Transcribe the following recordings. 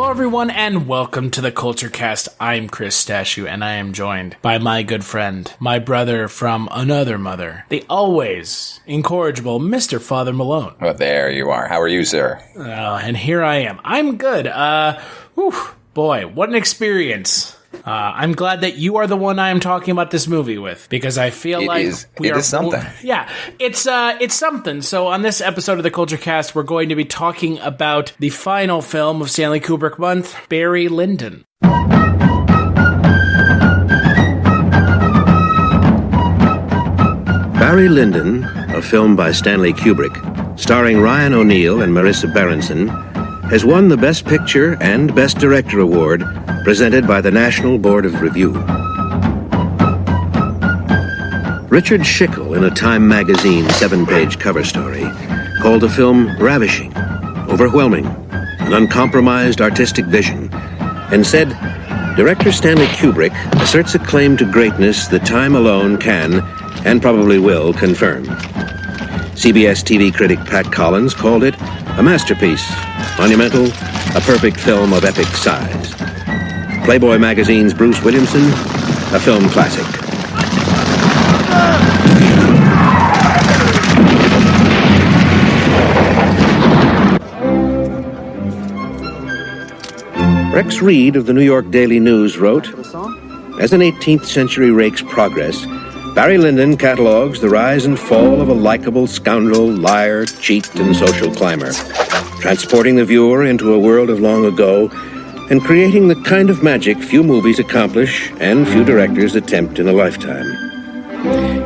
Hello, everyone, and welcome to the Kulturecast. I'm Chris Stashew, and I am joined by my good friend, my brother from another mother, the always incorrigible Mr. Father Malone. Well, there you are. How are you, sir? And here I am. I'm good. Boy, what an experience. I'm glad that you are the one I am talking about this movie with, because I feel it is something. Yeah, it's something. So on this episode of the Kulturecast, we're going to be talking about the final film of Stanley Kubrick Month, Barry Lyndon. Barry Lyndon, a film by Stanley Kubrick, starring Ryan O'Neal and Marissa Berenson, has won the Best Picture and Best Director award presented by the National Board of Review. Richard Schickel, in a Time magazine 7-page cover story, called the film ravishing, overwhelming, an uncompromised artistic vision, and said, "Director Stanley Kubrick asserts a claim to greatness that time alone can, and probably will, confirm." CBS TV critic Pat Collins called it a masterpiece, monumental, a perfect film of epic size. Playboy magazine's Bruce Williamson, a film classic. Rex Reed of the New York Daily News wrote, "As an 18th century rake's progress, Barry Lyndon catalogues the rise and fall of a likable scoundrel, liar, cheat, and social climber, transporting the viewer into a world of long ago and creating the kind of magic few movies accomplish and few directors attempt in a lifetime.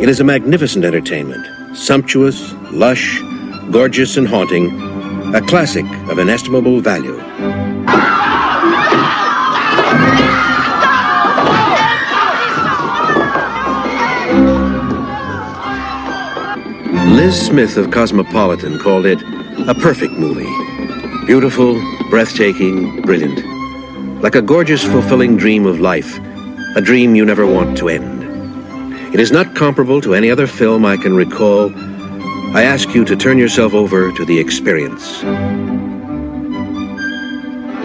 It is a magnificent entertainment, sumptuous, lush, gorgeous, and haunting, a classic of inestimable value." Liz Smith of Cosmopolitan called it a perfect movie. Beautiful, breathtaking, brilliant. Like a gorgeous, fulfilling dream of life. A dream you never want to end. It is not comparable to any other film I can recall. I ask you to turn yourself over to the experience.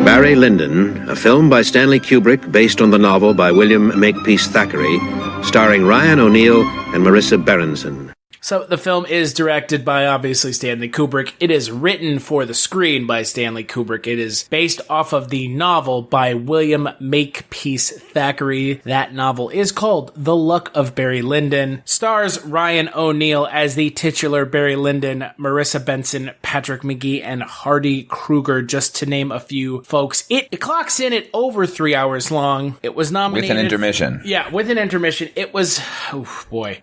Barry Lyndon, a film by Stanley Kubrick based on the novel by William Makepeace Thackeray, starring Ryan O'Neal and Marissa Berenson. So the film is directed by, obviously, Stanley Kubrick. It is written for the screen by Stanley Kubrick. It is based off of the novel by William Makepeace Thackeray. That novel is called The Luck of Barry Lyndon. Stars Ryan O'Neal as the titular Barry Lyndon, Marissa Benson, Patrick McGee, and Hardy Kruger, just to name a few folks. It clocks in at over 3 hours long. It was nominated... With an intermission. Yeah, with an intermission. It was...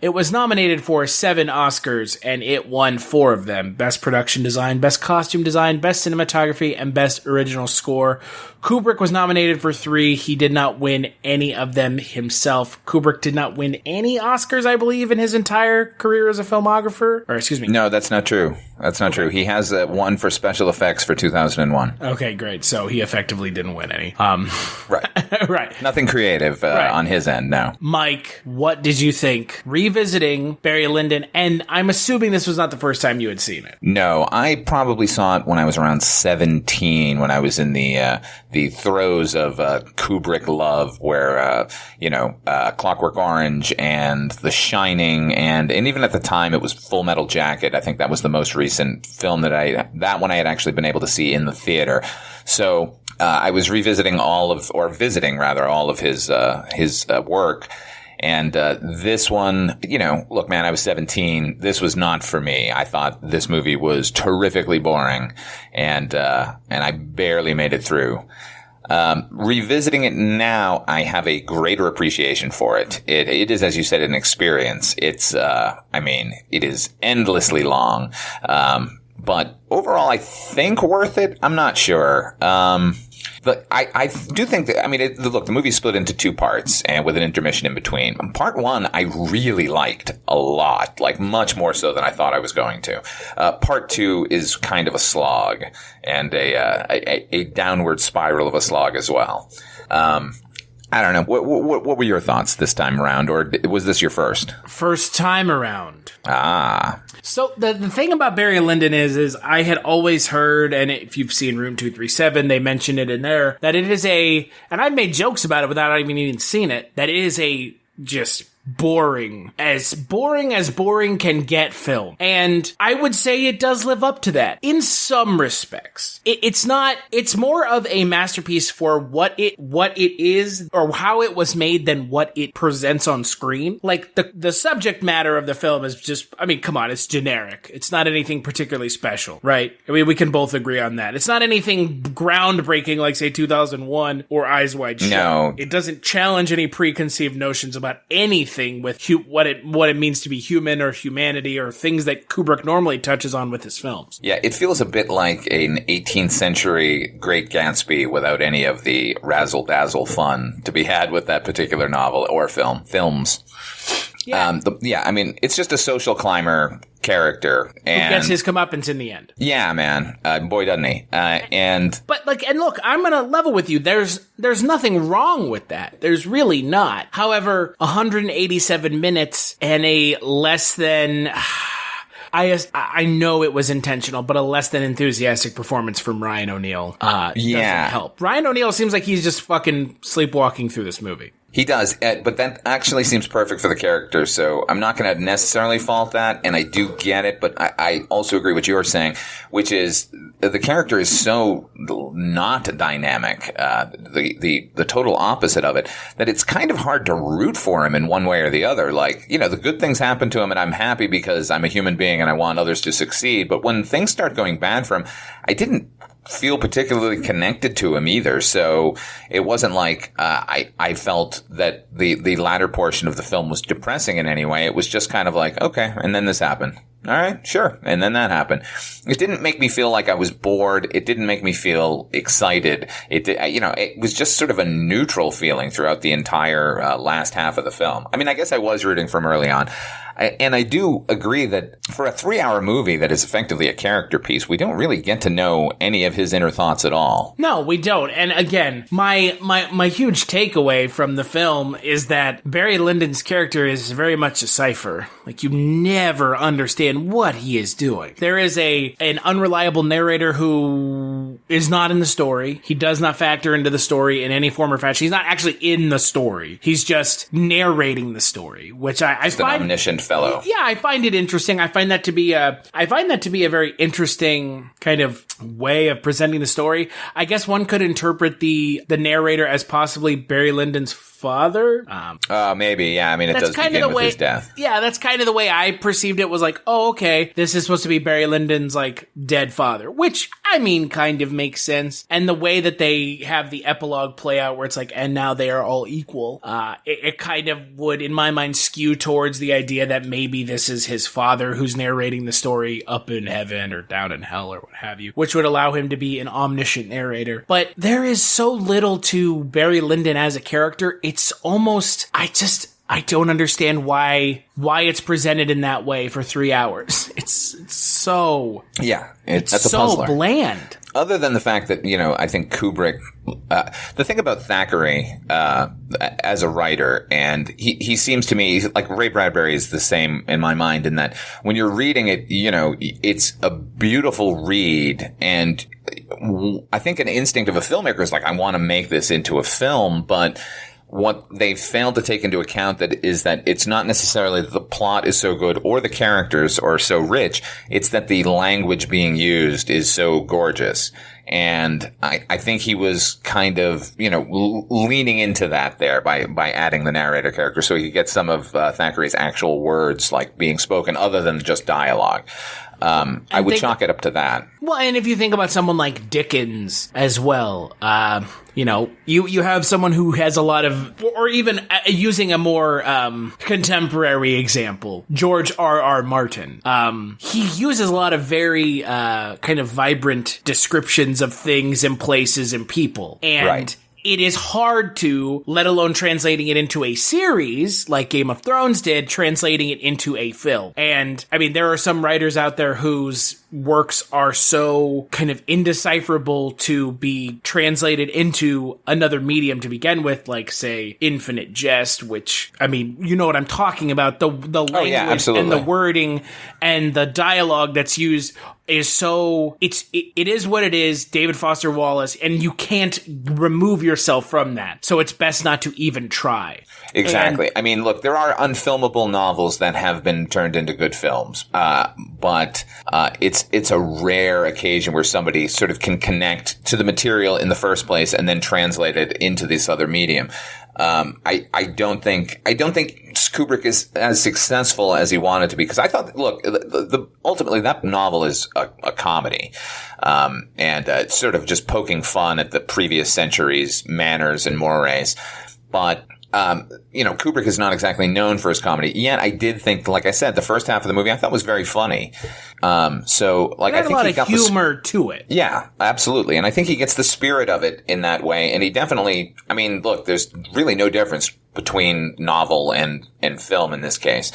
It was nominated for 7 Oscars, and it won 4 of them. Best Production Design, Best Costume Design, Best Cinematography, and Best Original Score. Kubrick was nominated for 3. He did not win any of them himself. Kubrick did not win any Oscars, I believe, in his entire career as a filmographer. Or, excuse me. No, that's not true. That's not true. He has one for special effects for 2001. Okay, great. So he effectively didn't win any. Right. Right. Nothing creative on his end, no. Mike, what did you think? Revisiting Barry Lyndon, and I'm assuming this was not the first time you had seen it. No, I probably saw it when I was around 17, when I was in the throes of Kubrick love, where Clockwork Orange and The Shining, and even at the time it was Full Metal Jacket. I think that was the most recent film that one I had actually been able to see in the theater. So I was visiting all of his work. And this one, look, man, I was 17. This was not for me. I thought this movie was terrifically boring, and I barely made it through. Revisiting it now, I have a greater appreciation for it. It is, as you said, an experience. It's, it is endlessly long. But overall, I think worth it. I'm not sure. But I do think that, look, the movie's split into 2 parts and with an intermission in between. Part 1, I really liked a lot, like much more so than I thought I was going to. Part 2 is kind of a slog and a downward spiral of a slog as well. I don't know. What were your thoughts this time around, or was this your first? First time around. Ah. So the thing about Barry Lyndon is I had always heard, and if you've seen Room 237, they mention it in there, that it is and I made jokes about it without even seeing it, that it is a just boring as boring can get film. And I would say it does live up to that in some respects. It's more of a masterpiece for what it is or how it was made than what it presents on screen. Like the subject matter of the film is just, I mean, come on, it's generic. It's not anything particularly special, right? I mean, we can both agree on that. It's not anything groundbreaking like, say, 2001 or Eyes Wide Shut. No. It doesn't challenge any preconceived notions about anything with what it means to be human or humanity or things that Kubrick normally touches on with his films. Yeah, it feels a bit like an 18th century Great Gatsby without any of the razzle-dazzle fun to be had with that particular novel or films. Yeah. I mean, it's just a social climber character. And who gets his comeuppance in the end. Yeah, man. Boy, doesn't he. And look, I'm going to level with you. There's nothing wrong with that. There's really not. However, 187 minutes and a less than... I know it was intentional, but a less than enthusiastic performance from Ryan O'Neal doesn't help. Ryan O'Neal seems like he's just fucking sleepwalking through this movie. He does, but that actually seems perfect for the character, so I'm not going to necessarily fault that, and I do get it, but I also agree with what you're saying, which is the character is so not dynamic, the total opposite of it, that it's kind of hard to root for him in one way or the other. Like, you know, the good things happen to him, and I'm happy because I'm a human being and I want others to succeed, but when things start going bad for him, I didn't feel particularly connected to him either. So it wasn't like I felt that the latter portion of the film was depressing in any way. It was just kind of like, okay, and then this happened. All right, sure. And then that happened. It didn't make me feel like I was bored. It didn't make me feel excited. It was just sort of a neutral feeling throughout the entire last half of the film. I mean, I guess I was rooting from early on. And I do agree that for a 3-hour movie that is effectively a character piece, we don't really get to know any of his inner thoughts at all. No, we don't. And again, my huge takeaway from the film is that Barry Lyndon's character is very much a cipher. Like, you never understand what he is doing. There is an unreliable narrator who is not in the story. He does not factor into the story in any form or fashion. He's not actually in the story. He's just narrating the story, which I find... an omniscient fellow. Yeah, I find it interesting. I find that to be a very interesting kind of way of presenting the story. I guess one could interpret the narrator as possibly Barry Lyndon's father. Maybe, yeah. I mean, it does begin with his death. Yeah, that's kind of the way I perceived it. Was like, oh, okay, this is supposed to be Barry Lyndon's like dead father, which I mean, kind of makes sense. And the way that they have the epilogue play out, where it's like, and now they are all equal. It kind of would, in my mind, skew towards the idea that maybe this is his father who's narrating the story up in heaven or down in hell or what have you, which would allow him to be an omniscient narrator. But there is so little to Barry Lyndon as a character. It's almost, I don't understand why it's presented in that way for 3 hours. It's so... Yeah, that's so a puzzler. Bland. Other than the fact that, I think Kubrick... the thing about Thackeray as a writer, and he seems to me, like Ray Bradbury is the same in my mind, in that when you're reading it, it's a beautiful read, and I think an instinct of a filmmaker is like, I want to make this into a film, but... what they failed to take into account is that it's not necessarily that the plot is so good or the characters are so rich. It's that the language being used is so gorgeous. And I think he was kind of, leaning into that there by adding the narrator character so he could get some of Thackeray's actual words like being spoken other than just dialogue. I would chalk it up to that. Well, and if you think about someone like Dickens as well, you have someone who has a lot of, or even using a more contemporary example, George R.R. Martin. He uses a lot of very kind of vibrant descriptions of things and places and people. And right. It is hard to, let alone translating it into a series like Game of Thrones did, translating it into a film. And I mean, there are some writers out there whose works are so kind of indecipherable to be translated into another medium to begin with, like, say, Infinite Jest, which, I mean, you know what I'm talking about. The language and the wording and the dialogue that's used is so it is what it is, David Foster Wallace, and you can't remove yourself from that. So it's best not to even try. Exactly. I mean, look, there are unfilmable novels that have been turned into good films, but it's a rare occasion where somebody sort of can connect to the material in the first place and then translate it into this other medium. I don't think Kubrick is as successful as he wanted to be, because I thought, look, ultimately that novel is a comedy, and it's sort of just poking fun at the previous century's manners and mores, but Kubrick is not exactly known for his comedy. Yet I did think, like I said, the first half of the movie I thought was very funny. So like, I think he got a lot of humor to it. Yeah, absolutely. And I think he gets the spirit of it in that way. And he definitely, I mean, look, there's really no difference between novel and film in this case.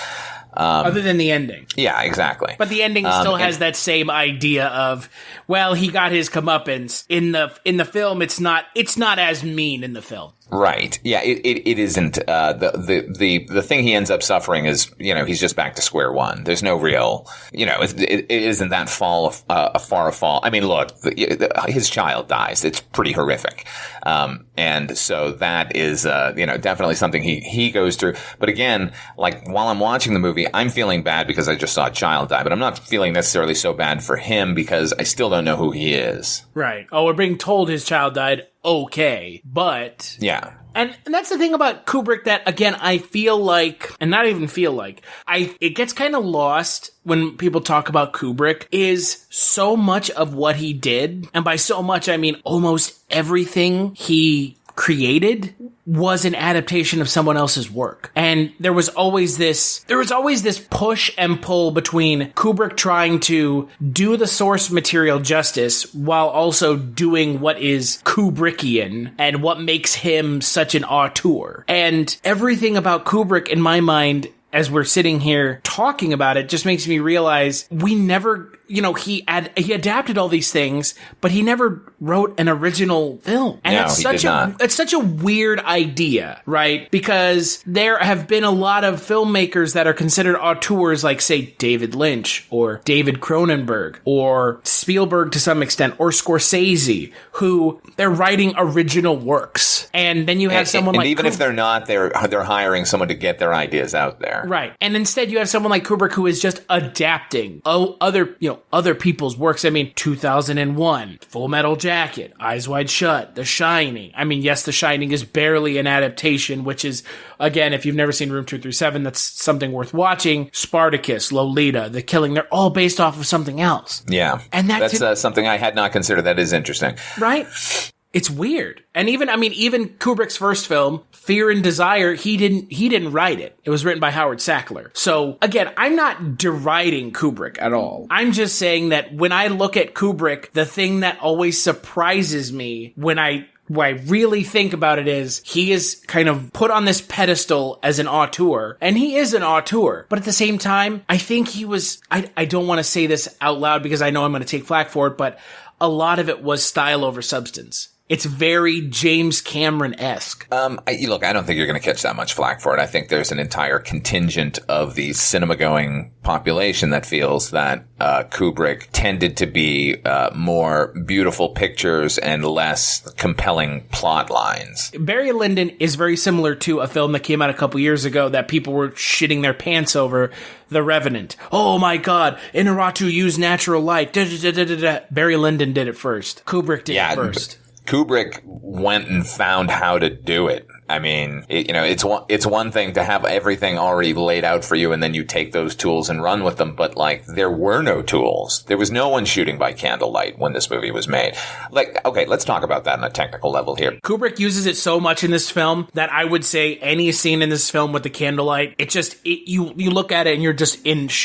Other than the ending. Yeah, exactly. But the ending still has that same idea of, well, he got his comeuppance. In the film, it's not as mean in the film. Right. Yeah, it isn't. The thing he ends up suffering is, he's just back to square one. There's no real, it isn't that far a fall. I mean, look, his child dies. It's pretty horrific. And so that is, definitely something he goes through. But again, like, while I'm watching the movie, I'm feeling bad because I just saw a child die, but I'm not feeling necessarily so bad for him because I still don't know who he is. Right. Oh, we're being told his child died. Okay, but yeah, and that's the thing about Kubrick that, again, I feel like, and not even feel like, it gets kind of lost when people talk about Kubrick, is so much of what he did, and by so much I mean almost everything he created was an adaptation of someone else's work. And there was always this push and pull between Kubrick trying to do the source material justice while also doing what is Kubrickian and what makes him such an auteur. And everything about Kubrick, in my mind, as we're sitting here talking about it, just makes me realize we never, he adapted all these things, but he never wrote an original film. And it's such a weird idea, right? Because there have been a lot of filmmakers that are considered auteurs, like, say, David Lynch or David Cronenberg or Spielberg to some extent, or Scorsese, who they're writing original works. And then you have someone like even if they're not, they're hiring someone to get their ideas out there. Right. And instead you have someone like Kubrick who is just adapting other people's works. I mean, 2001, Full Metal Jacket, Eyes Wide Shut, The Shining. I mean, yes, The Shining is barely an adaptation, which is, again, if you've never seen Room 237, that's something worth watching. Spartacus, Lolita, The Killing, they're all based off of something else. Yeah. And that's something I had not considered. That is interesting. Right? It's weird. And even Kubrick's first film, Fear and Desire, he didn't write it. It was written by Howard Sackler. So again, I'm not deriding Kubrick at all. I'm just saying that when I look at Kubrick, the thing that always surprises me when I really think about it is he is kind of put on this pedestal as an auteur, and he is an auteur. But at the same time, I think he was, I don't want to say this out loud because I know I'm going to take flack for it, but a lot of it was style over substance. It's very James Cameron-esque. Look, I don't think you're going to catch that much flack for it. I think there's an entire contingent of the cinema-going population that feels that Kubrick tended to be more beautiful pictures and less compelling plot lines. Barry Lyndon is very similar to a film that came out a couple years ago that people were shitting their pants over, The Revenant. Oh my God, Inarritu used natural light. Barry Lyndon did it first. Kubrick did it first. Kubrick went and found how to do it. I mean, it's one thing to have everything already laid out for you and then you take those tools and run with them. But like, there were no tools. There was no one shooting by candlelight when this movie was made. Like, okay, let's talk about that on a technical level here. Kubrick uses it so much in this film that I would say any scene in this film with the candlelight, you look at it and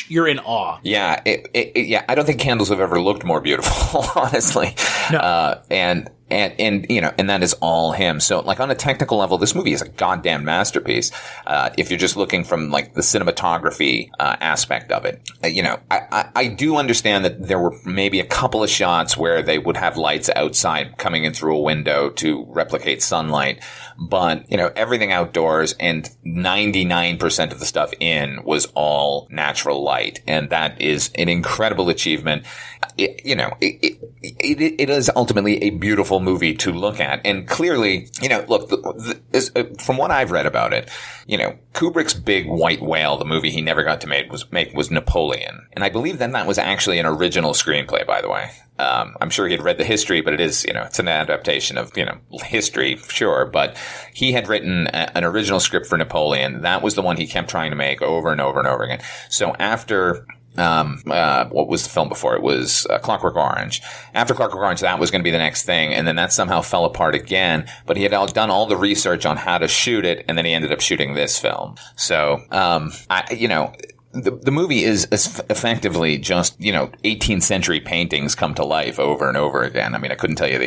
you're in awe. Yeah. I don't think candles have ever looked more beautiful, honestly. No. And And you know, and that is all him. So, like, on a technical level, this movie is a goddamn masterpiece. If you're just looking from, like, the cinematography aspect of it, you know, I do understand that there were maybe a couple of shots where they would have lights outside coming in through a window to replicate sunlight. But, you know, everything outdoors and 99% of the stuff in was all natural light. And that is an incredible achievement. It is ultimately a beautiful movie to look at. And clearly, you know, look, from what I've read about it, you know, Kubrick's big white whale, the movie he never got to make was Napoleon. And I believe then that was actually an original screenplay, by the way. I'm sure he had read the history, but it is, you know, it's an adaptation of, you know, history, sure. But he had written an original script for Napoleon. That was the one he kept trying to make over and over and over again. So after, what was the film before? It was Clockwork Orange. After Clockwork Orange, that was going to be the next thing, and then that somehow fell apart again. But he had done all the research on how to shoot it, and then he ended up shooting this film. So, the movie is effectively just, you know, 18th century paintings come to life over and over again. I mean, I couldn't tell you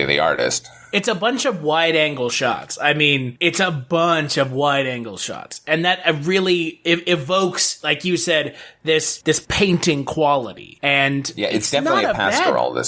the artist. It's a bunch of wide-angle shots. I mean, it's a bunch of wide-angle shots. And that really evokes, like you said, this painting quality. And yeah, it's definitely a pastoral,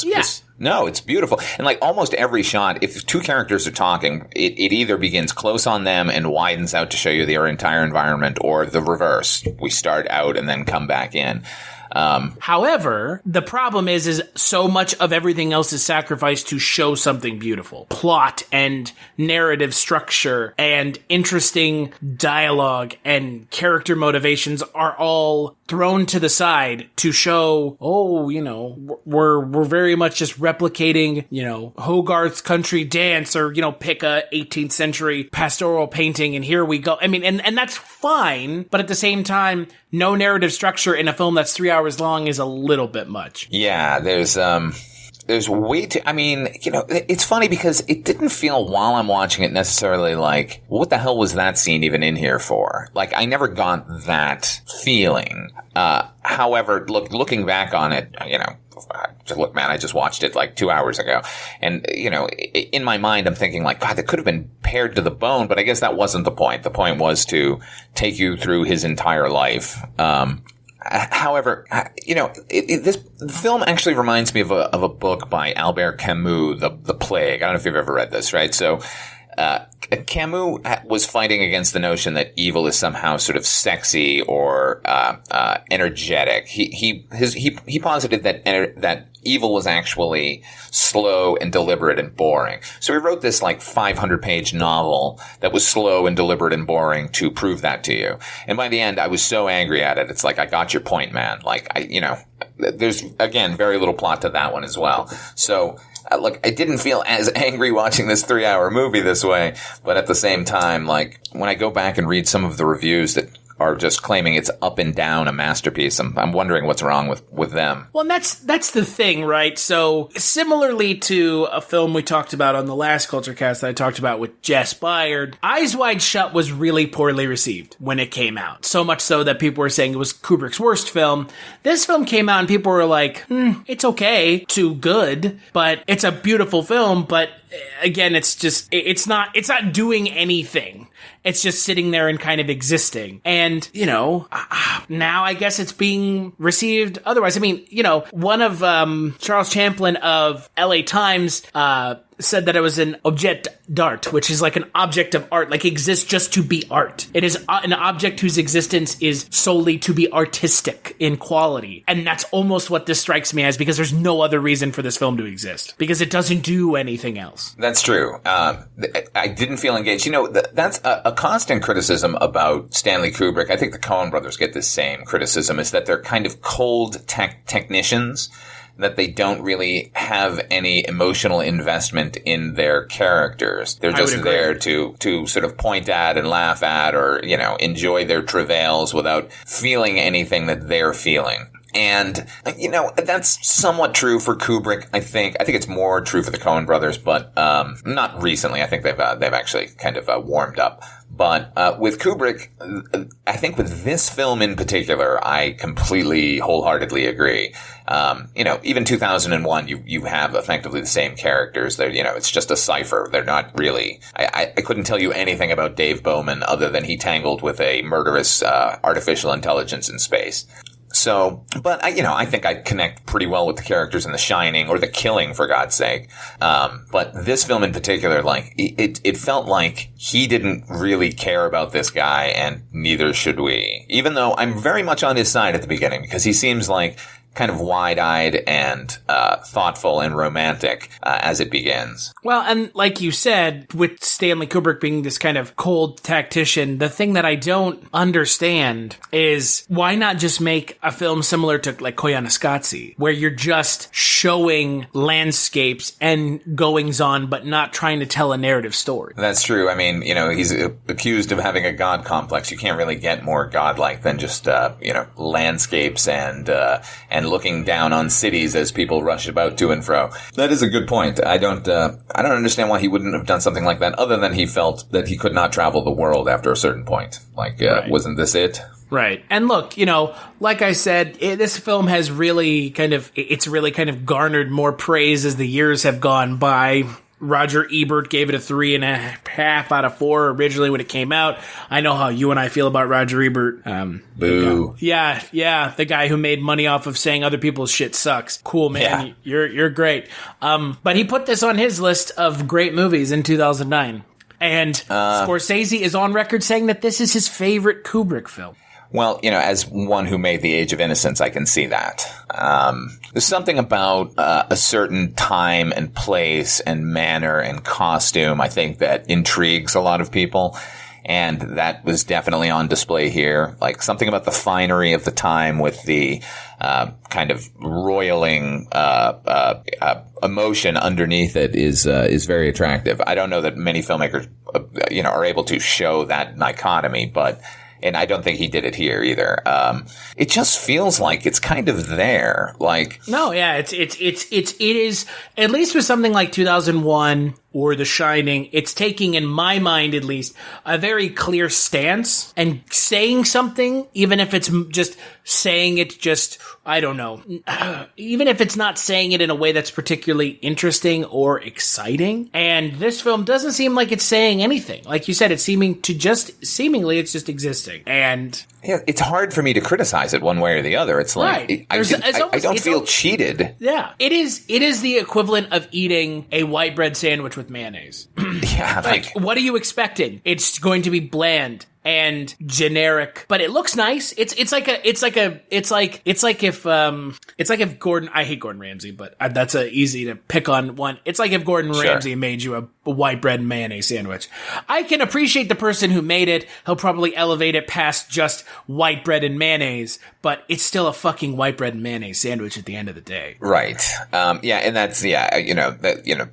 No, it's beautiful. And like almost every shot, if two characters are talking, it either begins close on them and widens out to show you their entire environment, or the reverse. We start out and then come back in. However, the problem is so much of everything else is sacrificed to show something beautiful. Plot and narrative structure and interesting dialogue and character motivations are all thrown to the side to show, oh, you know, we're very much just replicating, you know, Hogarth's country dance, or, you know, pick a 18th century pastoral painting and here we go. I mean, and that's fine, but at the same time, no narrative structure in a film that's 3 hours long is a little bit much. Yeah, there's way too, I mean, you know, it's funny because it didn't feel while I'm watching it necessarily like, what the hell was that scene even in here for? Like, I never got that feeling. However, looking back on it, you know, look, man, I just watched it like 2 hours ago. And, you know, in my mind, I'm thinking like, God, that could have been pared to the bone, but I guess that wasn't the point. The point was to take you through his entire life. However, you know, this film actually reminds me of a book by Albert Camus, The Plague. I don't know if you've ever read this, right? So, Camus was fighting against the notion that evil is somehow sort of sexy or energetic. He posited that evil was actually slow and deliberate and boring. So he wrote this like 500-page novel that was slow and deliberate and boring to prove that to you. And by the end, I was so angry at it. It's like, I got your point, man. Like, there's, again, very little plot to that one as well. So, look, I didn't feel as angry watching this 3-hour movie this way, but at the same time, like, when I go back and read some of the reviews that are just claiming it's up and down a masterpiece, I'm wondering what's wrong with them. Well, and that's the thing, right? So, similarly to a film we talked about on the last Kulturecast that I talked about with Jess Byard, Eyes Wide Shut was really poorly received when it came out. So much so that people were saying it was Kubrick's worst film. This film came out and people were like, it's okay to good, but it's a beautiful film, but again, it's not doing anything. It's just sitting there and kind of existing. And, you know, now I guess it's being received otherwise. I mean, you know, one of Charles Champlin of LA Times said that it was an objet d'art, which is like an object of art, like exists just to be art. It is an object whose existence is solely to be artistic in quality. And that's almost what this strikes me as, because there's no other reason for this film to exist, because it doesn't do anything else. That's true. I didn't feel engaged. You know, that's a constant criticism about Stanley Kubrick. I think the Coen brothers get the same criticism, is that they're kind of cold technicians, that they don't really have any emotional investment in their characters. They're just there to sort of point at and laugh at, or, you know, enjoy their travails without feeling anything that they're feeling. And, you know, that's somewhat true for Kubrick, I think. I think it's more true for the Coen brothers, but not recently. I think they've actually kind of warmed up. But with Kubrick, I think with this film in particular, I completely, wholeheartedly agree. Even 2001, you have effectively the same characters. They're, it's just a cipher. They're not really. I couldn't tell you anything about Dave Bowman other than he tangled with a murderous artificial intelligence in space. So, but I think I connect pretty well with the characters in The Shining, or The Killing, for God's sake. But this film in particular, like, it felt like he didn't really care about this guy, and neither should we. Even though I'm very much on his side at the beginning, because he seems like kind of wide-eyed and thoughtful and romantic as it begins. Well, and like you said, with Stanley Kubrick being this kind of cold tactician, the thing that I don't understand is why not just make a film similar to like Koyaanisqatsi, where you're just showing landscapes and goings-on, but not trying to tell a narrative story. That's true. I mean, he's accused of having a god complex. You can't really get more godlike than just, landscapes and looking down on cities as people rush about to and fro. That is a good point. I don't understand why he wouldn't have done something like that, other than he felt that he could not travel the world after a certain point. Like, right. Wasn't this it? Right. And look, like I said, this film has really kind of garnered more praise as the years have gone by. Roger Ebert gave it a 3.5 out of 4 originally when it came out. I know how you and I feel about Roger Ebert. Boo. Yeah, the guy who made money off of saying other people's shit sucks. Cool, man. Yeah. You're great. But he put this on his list of great movies in 2009. And Scorsese is on record saying that this is his favorite Kubrick film. Well, as one who made The Age of Innocence, I can see that. There's something about a certain time and place and manner and costume, I think, that intrigues a lot of people. And that was definitely on display here. Like, something about the finery of the time with the kind of roiling emotion underneath it is very attractive. I don't know that many filmmakers, are able to show that dichotomy, and I don't think he did it here either. It just feels like it's kind of there. Like, no, yeah, it is, at least with something like 2001 or The Shining, it's taking, in my mind at least, a very clear stance and saying something, even if it's just saying it just, I don't know, even if it's not saying it in a way that's particularly interesting or exciting. And this film doesn't seem like it's saying anything. Like you said, it's seemingly it's just existing. And yeah, it's hard for me to criticize it one way or the other. It's like, right. I don't feel cheated. Yeah. It is the equivalent of eating a white bread sandwich with mayonnaise. Yeah. Like, what are you expecting? It's going to be bland and generic, but it looks nice. It's like if Gordon, I hate Gordon Ramsay, but that's easy to pick on one. It's like if Gordon Ramsay made you a white bread and mayonnaise sandwich. I can appreciate the person who made it. He'll probably elevate it past just white bread and mayonnaise, but it's still a fucking white bread and mayonnaise sandwich at the end of the day. Right. Yeah. And that's,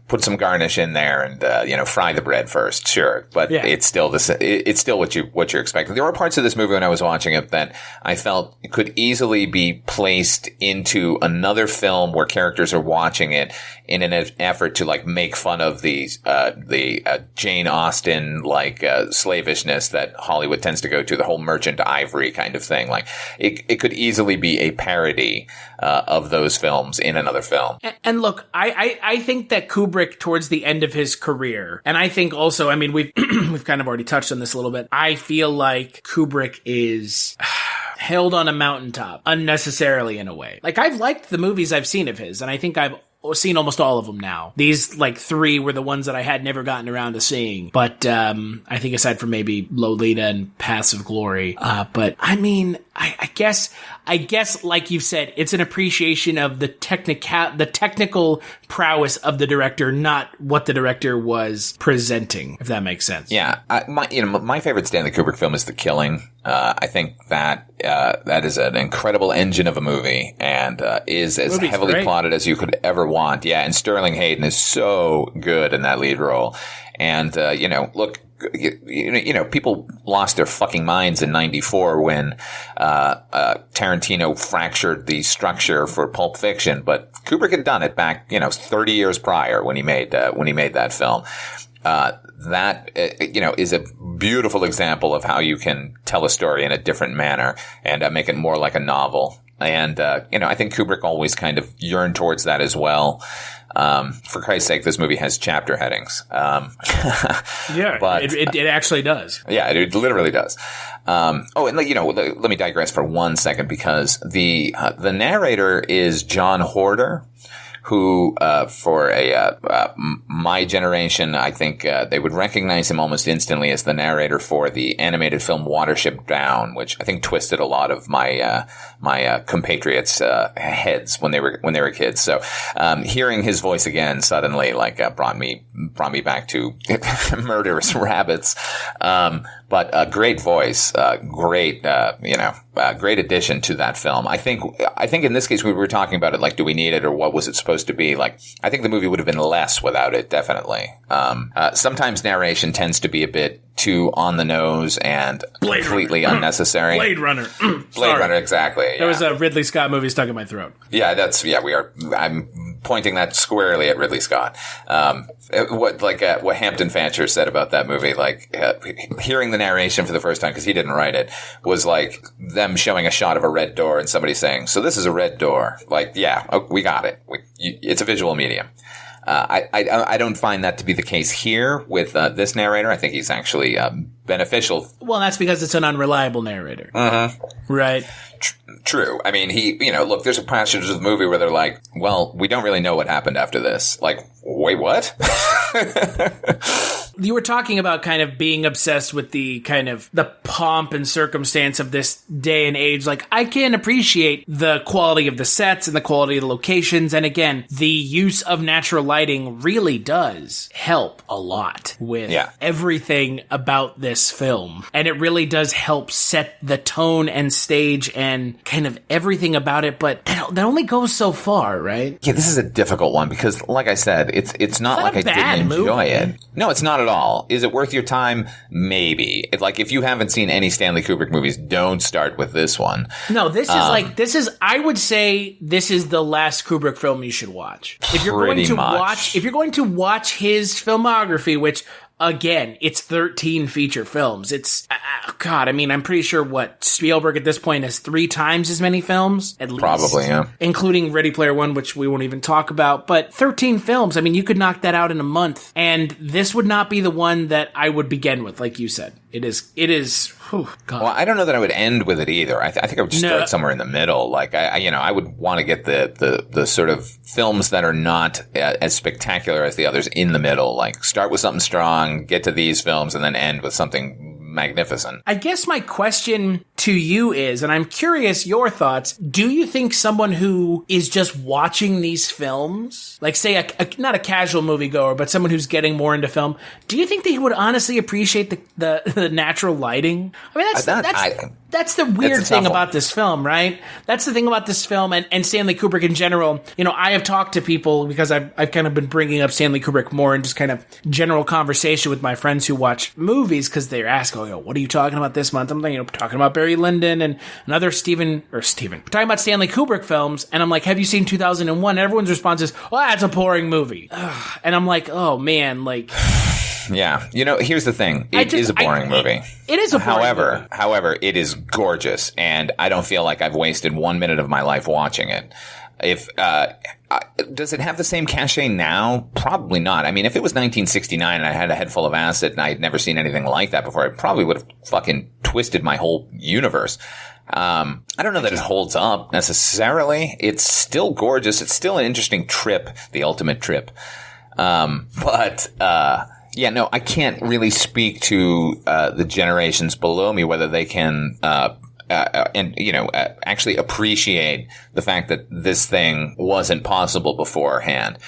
put some garnish in there and, fry the bread first. Sure. But it's still it's still what you're expecting. There were parts of this movie when I was watching it that I felt could easily be placed into another film where characters are watching it in an effort to like make fun of the Jane Austen slavishness that Hollywood tends to go to, the whole Merchant Ivory kind of thing. Like it could easily be a parody of those films in another film. And look, I think that Kubrick towards the end of his career, and I think also, I mean, we've we've kind of already touched on this a little bit. I feel like Kubrick is held on a mountaintop unnecessarily in a way. Like, I've liked the movies I've seen of his, and I think I've seen almost all of them now. These, 3 were the ones that I had never gotten around to seeing. But, I think aside from maybe Lolita and Paths of Glory. But, I mean, I guess, like you've said, it's an appreciation of the technical prowess of the director, not what the director was presenting, if that makes sense. Yeah. My favorite Stanley Kubrick film is The Killing. I think that is an incredible engine of a movie and is as heavily plotted as you could ever want. Yeah, and Sterling Hayden is so good in that lead role. And look, people lost their fucking minds in '94 when Tarantino fractured the structure for Pulp Fiction, but Kubrick had done it back 30 years prior when he made that film. That is a beautiful example of how you can tell a story in a different manner and make it more like a novel. And, I think Kubrick always kind of yearned towards that as well. For Christ's sake, this movie has chapter headings. Yeah, but it actually does. Yeah, it literally does. And let me digress for 1 second, because the narrator is John Horder, who, for my generation, I think, they would recognize him almost instantly as the narrator for the animated film Watership Down, which I think twisted a lot of my compatriots' heads when they were kids. So, hearing his voice again suddenly, brought me back to Murderous Rabbits. But a great voice, great addition to that film. I think in this case, we were talking about it, like, do we need it or what was it supposed to be? Like, I think the movie would have been less without it, definitely. Sometimes narration tends to be a bit too on the nose and completely unnecessary. Blade Runner. Blade Runner, exactly. Yeah. There was a Ridley Scott movie stuck in my throat. Yeah, I'm pointing that squarely at Ridley Scott. What Hampton Fancher said about that movie, hearing the narration for the first time, because he didn't write it, was like them showing a shot of a red door and somebody saying, "So this is a red door." We got it. It's a visual medium. I don't find that to be the case here with this narrator. I think he's actually beneficial. Well, that's because it's an unreliable narrator. Mm-hmm. Right. True. I mean, there's a passage of the movie where they're like, well, we don't really know what happened after this. Like, wait, what? You were talking about kind of being obsessed with the kind of the pomp and circumstance of this day and age. Like, I can appreciate the quality of the sets and the quality of the locations. And again, the use of natural lighting really does help a lot with everything about this film. And it really does help set the tone and stage and kind of everything about it. But that only goes so far, right? Yeah, this is a difficult one because, like I said, it's not like I didn't enjoy it. No, it's not at all. Is it worth your time? Maybe. If you haven't seen any Stanley Kubrick movies, don't start with this one. No, I would say this is the last Kubrick film you should watch. If you're going to watch his filmography, which, again, it's 13 feature films. It's, I'm pretty sure Spielberg at this point has 3 times as many films, at least. Probably, yeah. Including Ready Player One, which we won't even talk about. But 13 films, you could knock that out in a month. And this would not be the one that I would begin with, like you said. It is. Whew, God. Well, I don't know that I would end with it either. I think I would start somewhere in the middle. I would want to get the sort of films that are not as spectacular as the others in the middle. Like, start with something strong, get to these films, and then end with something magnificent. I guess my question to you is, and I'm curious your thoughts, do you think someone who is just watching these films, like say not a casual moviegoer, but someone who's getting more into film, do you think they would honestly appreciate the natural lighting? That's the weird thing about this film, right? That's the thing about this film and Stanley Kubrick in general. I have talked to people because I've kind of been bringing up Stanley Kubrick more in just kind of general conversation with my friends who watch movies because they're asking, what are you talking about this month? I'm talking about Barry Lyndon and another Steven. We're talking about Stanley Kubrick films, and I'm like, have you seen 2001? And everyone's response is, that's a boring movie. Ugh. And I'm like, oh man, like... Yeah. Here's the thing. It is a boring movie. It is a boring movie. However, it is gorgeous, and I don't feel like I've wasted 1 minute of my life watching it. Does it have the same cachet now? Probably not. If it was 1969 and I had a head full of acid and I had never seen anything like that before, I probably would have fucking twisted my whole universe. I don't know that it holds up necessarily. It's still gorgeous. It's still an interesting trip, the ultimate trip. Yeah, no, I can't really speak to the generations below me, whether they can actually appreciate the fact that this thing wasn't possible beforehand.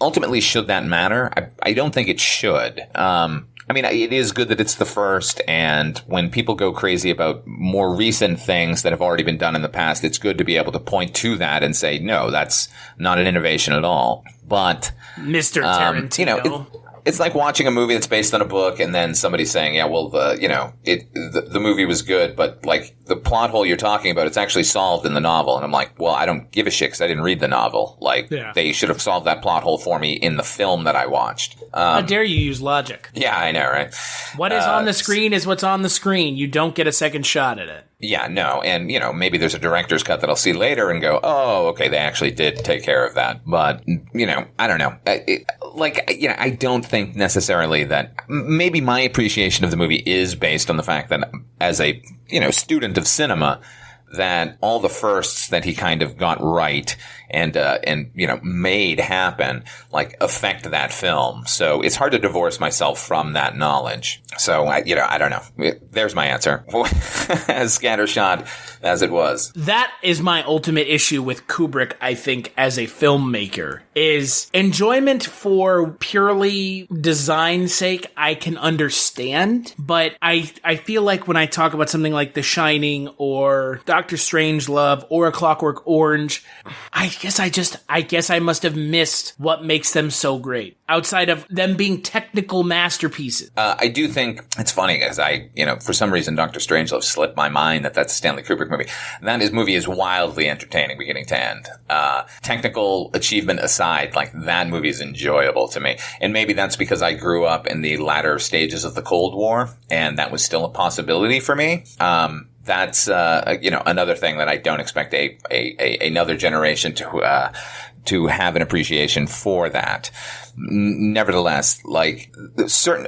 Ultimately, should that matter? I don't think it should. It is good that it's the first, and when people go crazy about more recent things that have already been done in the past, it's good to be able to point to that and say, no, that's not an innovation at all. But Mr. Tarantino. It's like watching a movie that's based on a book and then somebody saying, the movie was good, but the plot hole you're talking about, it's actually solved in the novel. And I'm like, well, I don't give a shit because I didn't read the novel. Like, they should have solved that plot hole for me in the film that I watched. How dare you use logic? Yeah, I know, right? What is on the screen is what's on the screen. You don't get a second shot at it. Yeah, no. And, maybe there's a director's cut that I'll see later and go, oh, okay, they actually did take care of that. But, I don't know. I don't think necessarily that maybe my appreciation of the movie is based on the fact that as a, student of cinema, that all the firsts that he kind of got right and made happen, affect that film. So it's hard to divorce myself from that knowledge. So I don't know. There's my answer. As scattershot as it was. That is my ultimate issue with Kubrick, I think, as a filmmaker, is enjoyment for purely design's sake, I can understand. But I feel like when I talk about something like The Shining or Doctor Strangelove or A Clockwork Orange, I guess I must have missed what makes them so great, outside of them being technical masterpieces. I do think it's funny because for some reason, Doctor Strangelove slipped my mind that's a Stanley Kubrick movie. That movie is wildly entertaining beginning to end. Technical achievement aside, that movie is enjoyable to me. And maybe that's because I grew up in the latter stages of the Cold War and that was still a possibility for me. That's another thing that I don't expect another generation to have an appreciation for that. Nevertheless, certain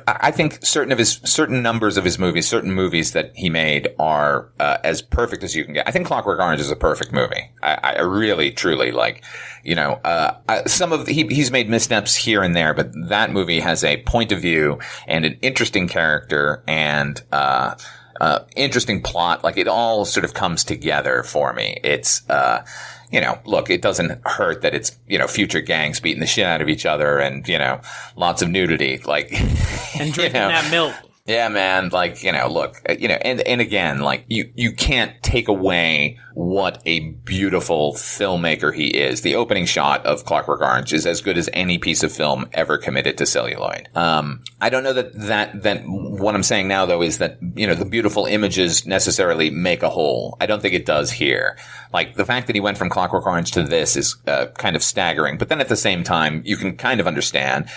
numbers of his movies, certain movies that he made are as perfect as you can get. I think Clockwork Orange is a perfect movie. I really, truly he's made missteps here and there, but that movie has a point of view and an interesting character and interesting plot. It all sort of comes together for me. It's, look, it doesn't hurt that it's, future gangs beating the shit out of each other and, lots of nudity, and drinking that milk. Yeah, man. Look, and again, you can't take away what a beautiful filmmaker he is. The opening shot of Clockwork Orange is as good as any piece of film ever committed to celluloid. I don't know that what I'm saying now though is that, the beautiful images necessarily make a whole. I don't think it does here. The fact that he went from Clockwork Orange to this is, kind of staggering. But then at the same time, you can kind of understand,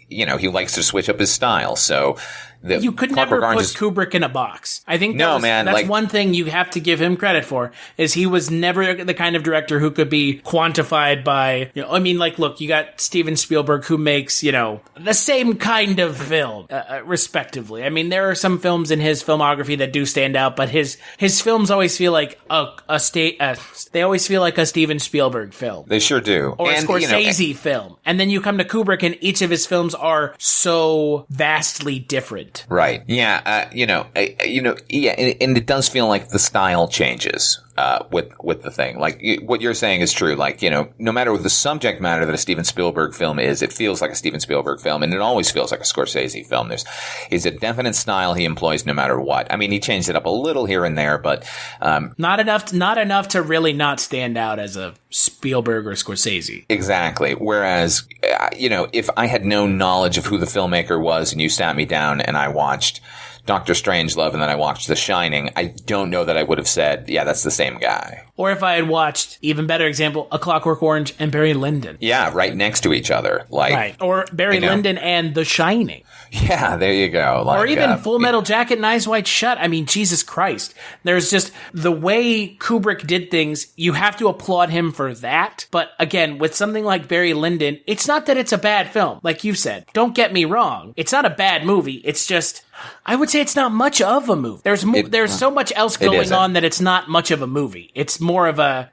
he likes to switch up his style. So, you could never put Kubrick in a box. I think that's one thing you have to give him credit for, is he was never the kind of director who could be quantified by, look, you got Steven Spielberg who makes, the same kind of film, respectively. There are some films in his filmography that do stand out, but his films always feel like they always feel like a Steven Spielberg film. They sure do. Or a Scorsese film. And then you come to Kubrick and each of his films are so vastly different. Right. Yeah. And it does feel like the style changes. With the thing. What you're saying is true. No matter what the subject matter that a Steven Spielberg film is, it feels like a Steven Spielberg film, and it always feels like a Scorsese film. He's a definite style he employs no matter what. He changed it up a little here and there, but, not enough to really not stand out as a Spielberg or Scorsese. Exactly. Whereas, if I had no knowledge of who the filmmaker was and you sat me down and I watched Doctor Strangelove and then I watched The Shining, I don't know that I would have said, yeah, that's the same guy. Or if I had watched, even better example, A Clockwork Orange and Barry Lyndon. Yeah, right next to each other. Right. Or Barry Lyndon and The Shining. Yeah, there you go. Or even Full Metal Jacket and Eyes Wide Shut. Jesus Christ. There's just the way Kubrick did things, you have to applaud him for that. But again, with something like Barry Lyndon, it's not that it's a bad film, like you said. Don't get me wrong. It's not a bad movie. It's just, I would say it's not much of a movie. There's so much else going on that it's not much of a movie. It's more of an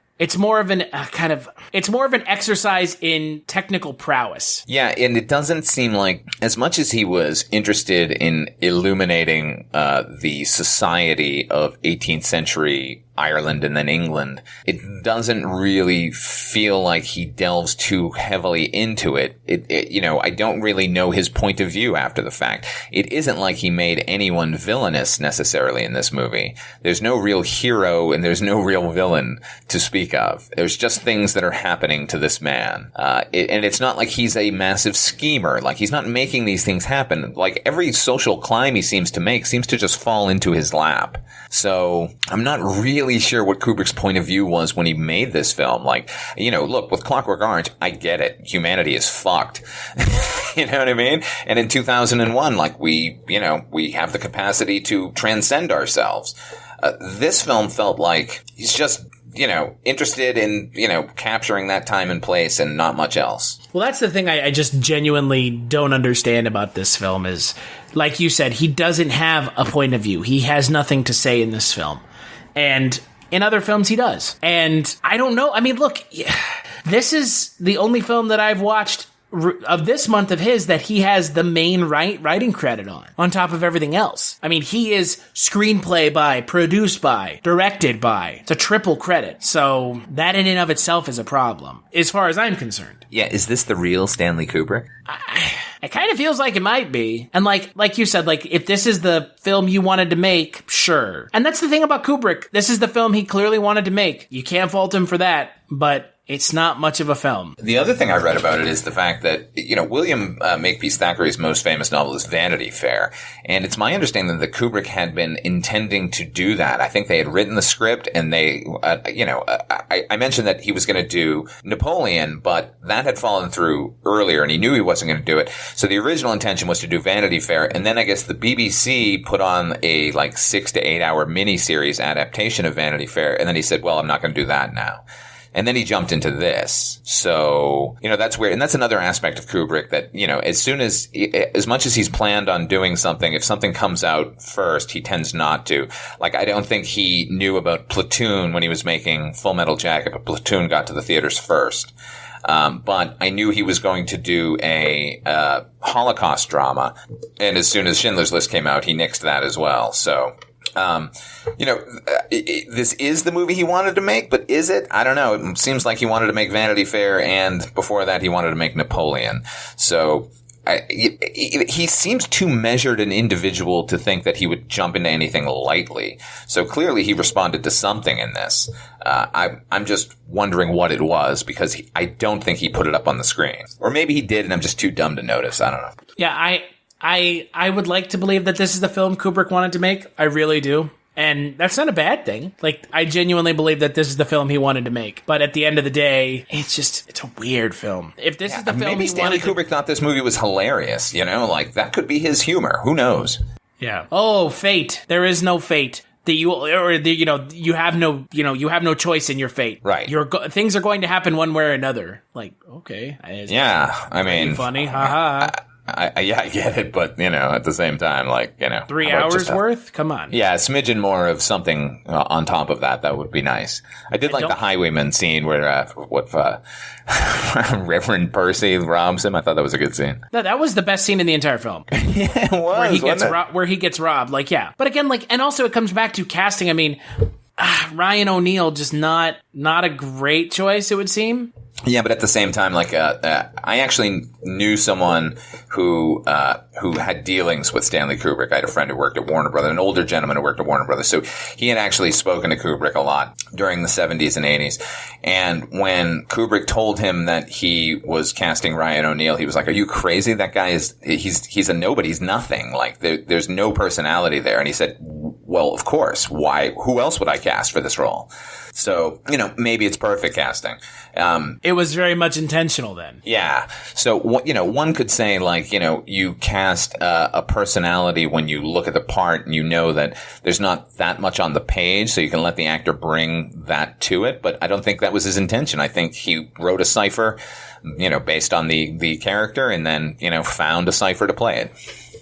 exercise in technical prowess. Yeah, and it doesn't seem like, as much as he was interested in illuminating the society of 18th century Ireland and then England, it doesn't really feel like he delves too heavily into it. I don't really know his point of view after the fact. It isn't like he made anyone villainous necessarily in this movie. There's no real hero and there's no real villain to speak of. There's just things that are happening to this man. And it's not like he's a massive schemer. He's not making these things happen. Every social climb he seems to make seems to just fall into his lap. So I'm not really sure what Kubrick's point of view was when he made this film. Like, look, with Clockwork Orange, I get it. Humanity is fucked. You know what I mean? And in 2001, like we have the capacity to transcend ourselves. This film felt like he's just, interested in, capturing that time and place and not much else. Well, that's the thing I just genuinely don't understand about this film is, like you said, he doesn't have a point of view. He has nothing to say in this film. And in other films, he does. And I don't know. I mean, look, this is the only film that I've watched of this month of his that he has the main writing credit on top of everything else. I mean, he is screenplay by, produced by, directed by. It's a triple credit. So that in and of itself is a problem, as far as I'm concerned. Yeah, is this the real Stanley Kubrick? It kind of feels like it might be. And like you said, like, if this is the film you wanted to make, sure. And that's the thing about Kubrick. This is the film he clearly wanted to make. You can't fault him for that, but it's not much of a film. The other thing I read about it is the fact that, William Makepeace Thackeray's most famous novel is Vanity Fair. And it's my understanding that Kubrick had been intending to do that. I think they had written the script and they, I mentioned that he was going to do Napoleon, but that had fallen through earlier and he knew he wasn't going to do it. So the original intention was to do Vanity Fair. And then I guess the BBC put on a 6 to 8 hour miniseries adaptation of Vanity Fair. And then he said, well, I'm not going to do that now. And then he jumped into this. So, that's weird. And that's another aspect of Kubrick that, as much as he's planned on doing something, if something comes out first, he tends not to. Like, I don't think he knew about Platoon when he was making Full Metal Jacket, but Platoon got to the theaters first. But I knew he was going to do a Holocaust drama. And as soon as Schindler's List came out, he nixed that as well. So, this is the movie he wanted to make, but is it? I don't know. It seems like he wanted to make Vanity Fair, and before that, he wanted to make Napoleon. So he seems too measured an individual to think that he would jump into anything lightly. So clearly, he responded to something in this. I'm just wondering what it was because I don't think he put it up on the screen, or maybe he did, and I'm just too dumb to notice. I don't know. Yeah, I would like to believe that this is the film Kubrick wanted to make. I really do. And that's not a bad thing. Like, I genuinely believe that this is the film he wanted to make. But at the end of the day, it's a weird film. If this is the film maybe Stanley Kubrick thought this movie was hilarious, that could be his humor. Who knows? Yeah. Oh, fate. There is no fate. You have no choice in your fate. Right. Things are going to happen one way or another. Like, okay. Yeah. I mean, funny. Haha. I get it, but, at the same time, 3 hours worth? Come on. Yeah, a smidgen more of something on top of that would be nice. I did like the highwayman scene where, Reverend Percy robs him. I thought that was a good scene. No, that was the best scene in the entire film. Yeah, it was, where he gets robbed. But again, and also it comes back to casting. I mean, Ryan O'Neal, just not a great choice, it would seem. Yeah, but at the same time, I actually knew someone who had dealings with Stanley Kubrick. I had a friend who worked at Warner Brothers, an older gentleman who worked at Warner Brothers. So he had actually spoken to Kubrick a lot during the 70s and 80s. And when Kubrick told him that he was casting Ryan O'Neal, he was like, "Are you crazy? That guy he's a nobody. He's nothing. There's no personality there." And he said, "Well, of course. Why? Who else would I cast for this role?" So, maybe it's perfect casting. It was very much intentional then. Yeah. So, one could say you cast a personality when you look at the part and you know that there's not that much on the page, so you can let the actor bring that to it. But I don't think that was his intention. I think he wrote a cipher, based on the character and then, found a cipher to play it.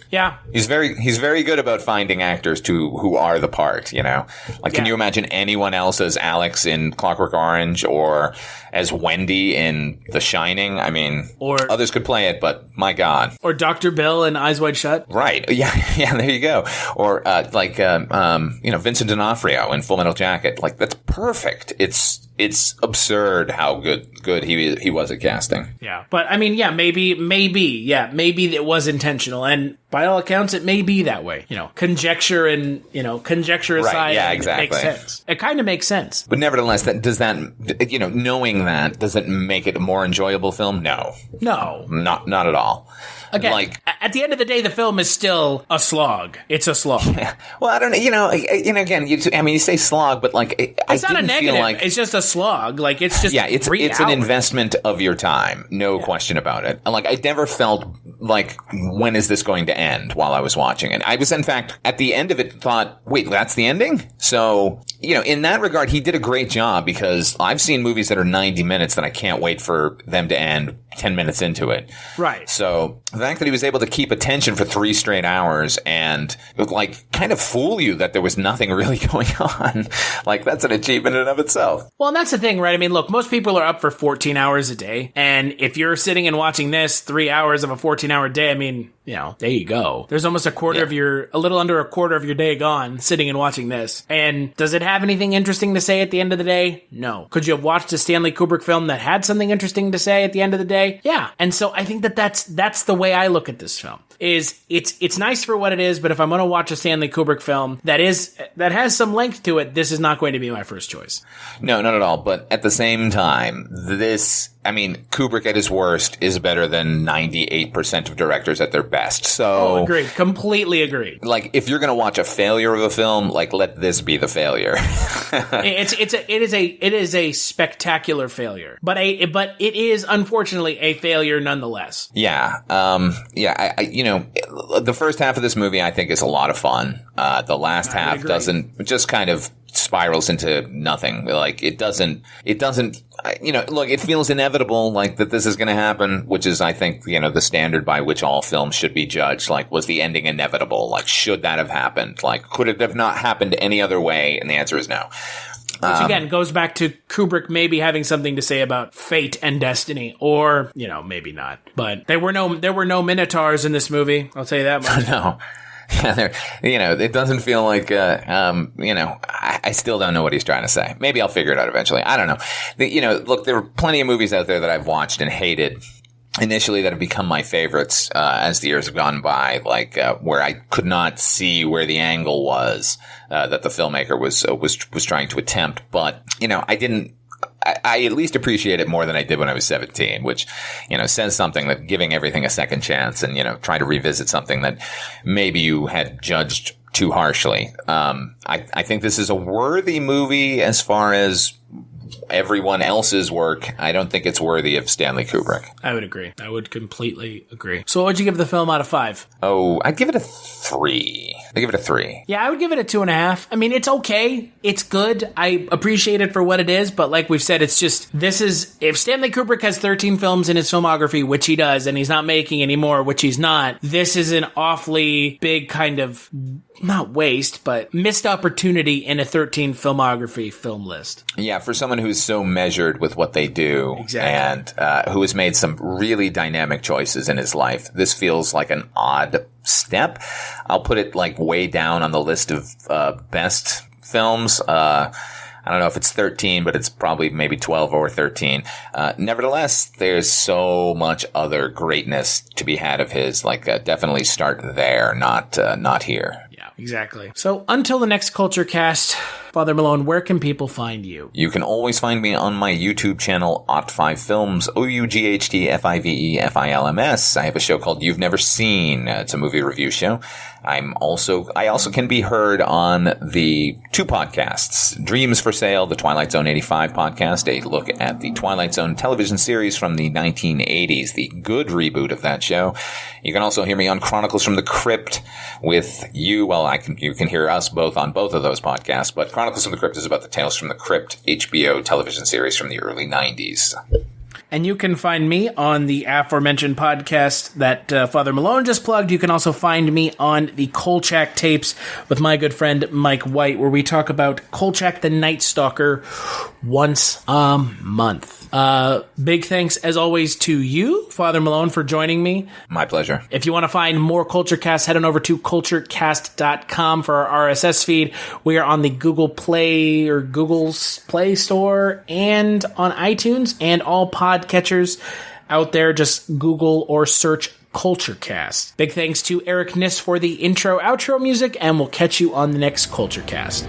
Yeah. He's very good about finding actors who are the part, Can you imagine anyone else as Alex in Clockwork Orange or as Wendy in The Shining? I mean, or others could play it, but my God. Or Dr. Bill in Eyes Wide Shut. Right. Yeah, there you go. Or Vincent D'Onofrio in Full Metal Jacket. That's perfect. It's absurd how good he was at casting. Yeah. But I mean, maybe it was intentional, and by all accounts it may be that way. Conjecture aside, right, yeah, exactly. It makes sense. It kind of makes sense. But nevertheless, knowing that, does it make it a more enjoyable film? No. No. Not at all. Again, like, at the end of the day, the film is still a slog. It's a slog. well, I don't know. Again, you say slog, but like, it's not a negative. Like, it's just a slog. Like, it's just it's an investment of your time, no question about it. And like, I never felt like, when is this going to end while I was watching it? I was, in fact, at the end of it, thought, wait, that's the ending? So, in that regard, he did a great job, because I've seen movies that are 90 minutes that I can't wait for them to end 10 minutes into it. Right. So the fact that he was able to keep attention for 3 straight hours and like kind of fool you that there was nothing really going on, like, that's an achievement in and of itself. Well, and that's the thing, right? I mean, look, most people are up for 14 hours a day. And if you're sitting and watching this 3 hours of a 14-hour day, I mean, there you go. There's almost a little under a quarter of your day gone sitting and watching this. And does it have anything interesting to say at the end of the day? No. Could you have watched a Stanley Kubrick film that had something interesting to say at the end of the day? Yeah. And so I think that's the way I look at this film. It's nice for what it is, but if I'm going to watch a Stanley Kubrick film that has some length to it, this is not going to be my first choice. No, not at all. But at the same time, Kubrick at his worst is better than 98% of directors at their best. So, agreed. Completely agreed. Like, if you're going to watch a failure of a film, like, let this be the failure. It is a spectacular failure, but it is unfortunately a failure nonetheless. Yeah. The first half of this movie, I think, is a lot of fun. The last half just kind of spirals into nothing. Like, it doesn't, look, it feels inevitable, like, that this is going to happen, which is, I think, the standard by which all films should be judged. Like, was the ending inevitable? Like, should that have happened? Like, could it have not happened any other way? And the answer is no. Which again goes back to Kubrick maybe having something to say about fate and destiny, or maybe not. But there were no minotaurs in this movie. I'll tell you that much. No. It doesn't feel like, I still don't know what he's trying to say. Maybe I'll figure it out eventually. I don't know. Look, there are plenty of movies out there that I've watched and hated initially that have become my favorites as the years have gone by, like where I could not see where the angle was that the filmmaker was trying to attempt. But I at least appreciate it more than I did when I was 17, which, says something, that giving everything a second chance and, trying to revisit something that maybe you had judged too harshly. I think this is a worthy movie as far as everyone else's work. I don't think it's worthy of Stanley Kubrick. I would agree. I would completely agree. So what would you give the film out of 5? Oh, I'd give it a 3. I give it a 3. Yeah, I would give it a 2.5. I mean, it's okay. It's good. I appreciate it for what it is, but like we've said, it's just, if Stanley Kubrick has 13 films in his filmography, which he does, and he's not making any more, which he's not, this is an awfully big kind of, not waste, but missed opportunity in a 13 filmography film list. Yeah, for someone who's so measured with what they do, exactly, and who has made some really dynamic choices in his life, this feels like an odd step. I'll put it like way down on the list of best films. I don't know if it's 13, but it's probably maybe 12 or 13. Nevertheless, there's so much other greatness to be had of his. Like, definitely start there, not here. Yeah, exactly. So until the next Kulturecast, Father Malone, where can people find you? You can always find me on my YouTube channel, OughtFive Films, OughtFiveFilms. I have a show called You've Never Seen. It's a movie review show. I also can be heard on the 2 podcasts, Dreams for Sale, the Twilight Zone 85 podcast, a look at the Twilight Zone television series from the 1980s, the good reboot of that show. You can also hear me on Chronicles from the Crypt with you. Well, you can hear us both on both of those podcasts, but Chronicles from the Crypt is about the Tales from the Crypt HBO television series from the early 90s. And you can find me on the aforementioned podcast that Father Malone just plugged. You can also find me on the Kolchak tapes with my good friend Mike White, where we talk about Kolchak the Night Stalker once a month. Big thanks, as always, to you, Father Malone, for joining me. My pleasure. If you want to find more Kulturecast, head on over to kulturecast.com for our RSS feed. We are on the Google Play or Google's Play Store and on iTunes and all podcatchers out there. Just Google or search Kulturecast. Big thanks to Eric Niss for the intro-outro music, and we'll catch you on the next Kulturecast.